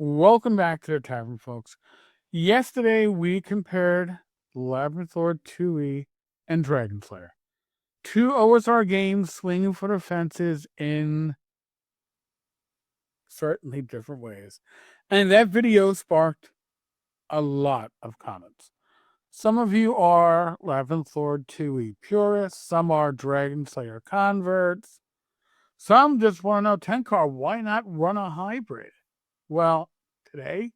Welcome back to the Tavern, folks. Yesterday, we compared Labyrinth Lord 2e and DragonSlayer. Two OSR games swinging for the fences in certainly different ways. And that video sparked a lot of comments. Some of you are Labyrinth Lord 2e purists, some are DragonSlayer converts, some just want to know, Tenkar, why not run a hybrid? Well, today,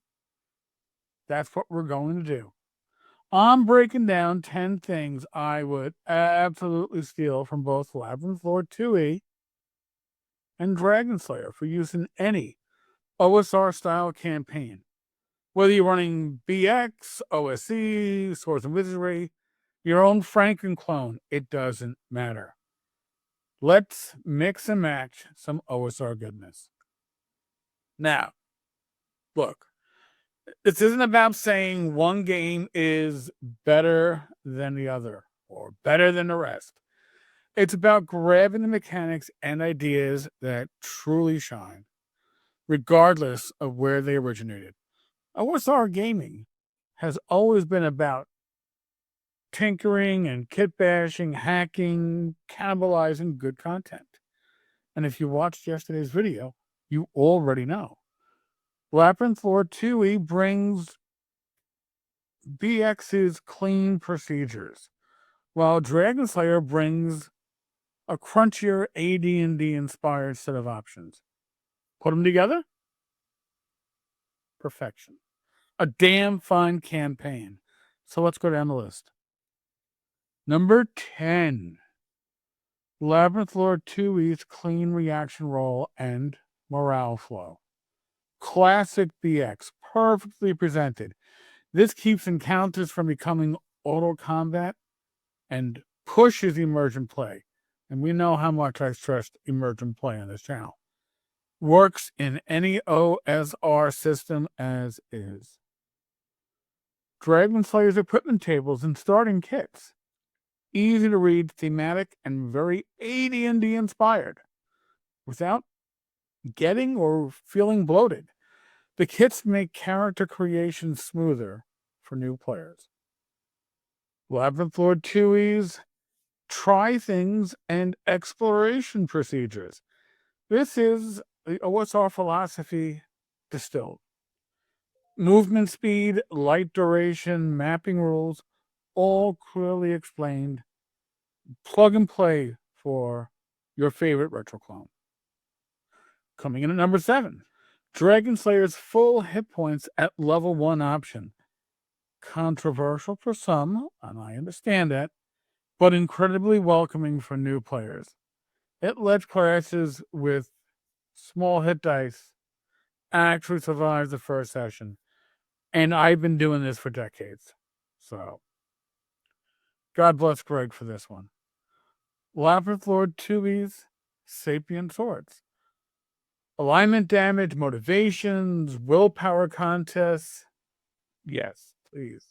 that's what we're going to do. I'm breaking down 10 things I would absolutely steal from both Labyrinth Lord 2e and DragonSlayer for use in any OSR style campaign. Whether you're running BX, OSC, Swords and Wizardry, your own Franken clone, it doesn't matter. Let's mix and match some OSR goodness. Now, look, this isn't about saying one game is better than the other or better than the rest. It's about grabbing the mechanics and ideas that truly shine, regardless of where they originated. OSR gaming has always been about tinkering and kit bashing, hacking, cannibalizing good content. And if you watched yesterday's video, you already know. Labyrinth Lord 2e brings BX's clean procedures, while DragonSlayer brings a crunchier AD&D inspired set of options. Put them together? Perfection. A damn fine campaign. So let's go down the list. Number 10. Labyrinth Lord 2e's clean reaction roll and morale flow. Classic BX, perfectly presented. This keeps encounters from becoming auto combat and pushes emergent play. And we know how much I stressed emergent play on this channel. Works in any OSR system as is. DragonSlayer's equipment tables and starting kits. Easy to read, thematic, and very AD&D inspired. Without getting or feeling bloated. The kits make character creation smoother for new players. Labyrinth Lord 2e's try things and exploration procedures. This is the OSR philosophy distilled. Movement speed, light duration, mapping rules, all clearly explained. Plug and play for your favorite Retroclone. Coming in at number 7, DragonSlayer's full hit points at level 1 option. Controversial for some, and I understand that, but incredibly welcoming for new players. It lets classes with small hit dice actually survive the first session. And I've been doing this for decades. So, God bless Greg for this one. Labyrinth Lord 2e's Sapient Swords. Alignment damage, motivations, willpower contests. Yes, please.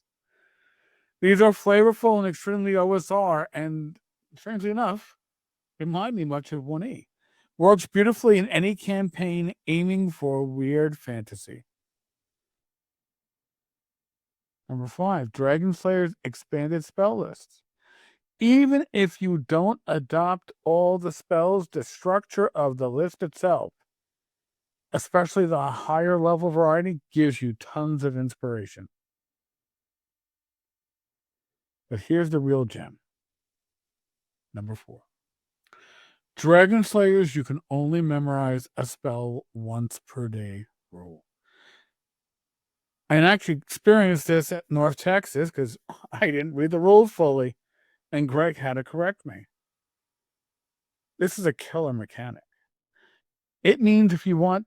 These are flavorful and extremely OSR, and strangely enough, remind me much of 1E. Works beautifully in any campaign aiming for weird fantasy. Number 5, DragonSlayer's expanded spell lists. Even if you don't adopt all the spells, the structure of the list itself, especially the higher level variety, gives you tons of inspiration. But here's the real gem. Number 4. DragonSlayers, you can only memorize a spell once per day rule. I actually experienced this at North Texas because I didn't read the rules fully, and Greg had to correct me. This is a killer mechanic. It means if you want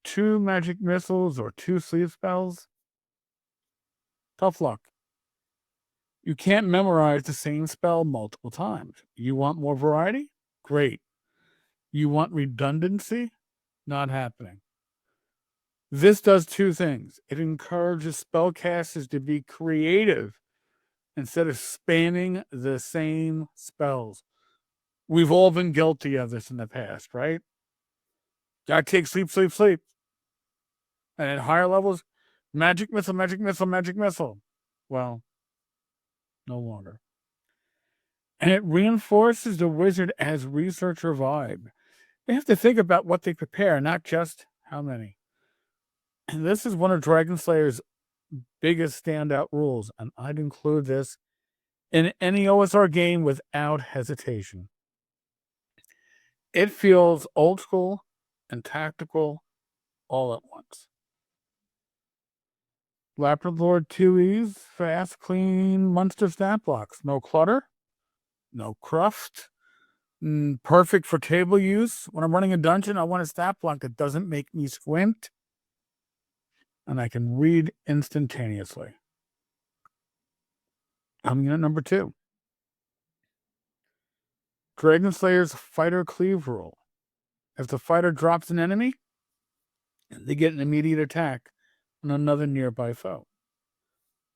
2 magic missiles or 2 sleeve spells, tough luck. You can't memorize the same spell multiple times. You want more variety? Great. You want redundancy? Not happening. This does 2 things. It encourages spellcasters to be creative instead of spamming the same spells. We've all been guilty of this in the past, right? Gotta take sleep, sleep, sleep. And at higher levels, magic missile, magic missile, magic missile. Well, no longer. And it reinforces the wizard as researcher vibe. They have to think about what they prepare, not just how many. And this is one of DragonSlayer's biggest standout rules, and I'd include this in any OSR game without hesitation. It feels old school and tactical all at once. Labyrinth Lord 2E's fast, clean monster stat blocks. No clutter, no cruft. Perfect for table use. When I'm running a dungeon, I want a stat block that doesn't make me squint, and I can read instantaneously. Coming in at number 2. DragonSlayer's fighter cleave rule. If the fighter drops an enemy, they get an immediate attack on another nearby foe.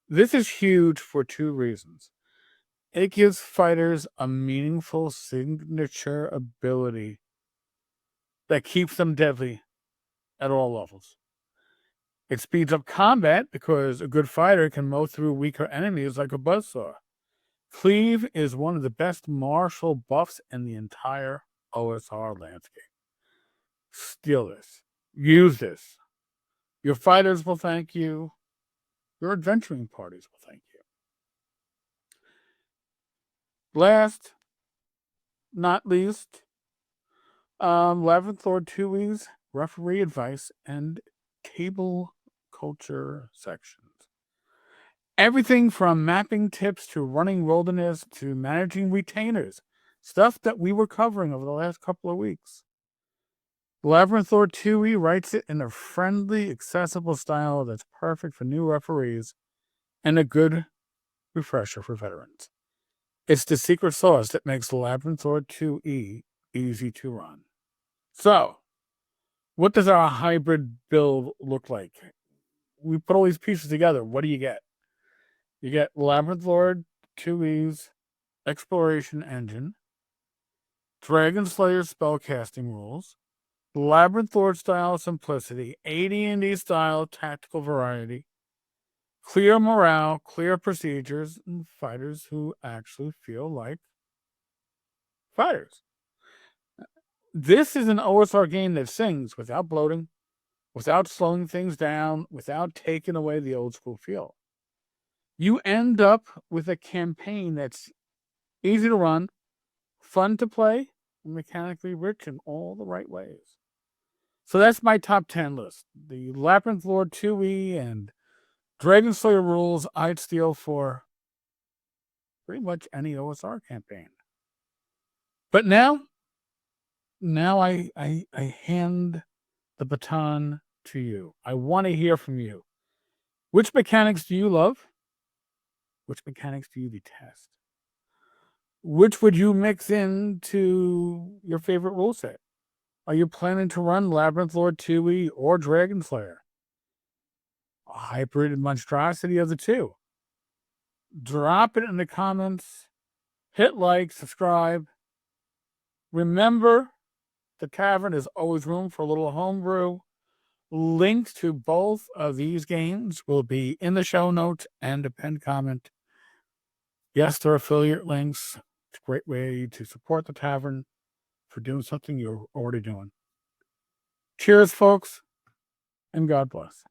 This is huge for 2 reasons. It gives fighters a meaningful signature ability that keeps them deadly at all levels. It speeds up combat because a good fighter can mow through weaker enemies like a buzzsaw. Cleave is one of the best martial buffs in the entire OSR landscape. Steal this. Use this. Your fighters will thank you. Your adventuring parties will thank you. Last, not least, Labyrinth Lord 2E's referee advice and table culture sections. Everything from mapping tips to running wilderness to managing retainers. Stuff that we were covering over the last couple of weeks. Labyrinth Lord 2E writes it in a friendly, accessible style that's perfect for new referees and a good refresher for veterans. It's the secret sauce that makes Labyrinth Lord 2E easy to run. So, what does our hybrid build look like? We put all these pieces together. What do you get? You get Labyrinth Lord 2E's exploration engine, DragonSlayer spellcasting rules, Labyrinth Lord style simplicity, AD&D style tactical variety, clear morale, clear procedures, and fighters who actually feel like fighters. This is an OSR game that sings without bloating, without slowing things down, without taking away the old school feel. You end up with a campaign that's easy to run, fun to play, and mechanically rich in all the right ways. So that's my top 10 list. The Labyrinth Lord 2E and DragonSlayer rules I'd steal for pretty much any OSR campaign. But now I hand the baton to you. I want to hear from you. Which mechanics do you love? Which mechanics do you detest? Which would you mix into your favorite rule set? Are you planning to run Labyrinth Lord 2E or DragonSlayer? A hybrid monstrosity of the two. Drop it in the comments. Hit like, subscribe. Remember, the Tavern is always room for a little homebrew. Links to both of these games will be in the show notes and a pinned comment. Yes, they're affiliate links. It's a great way to support the Tavern for doing something you're already doing. Cheers, folks, and God bless.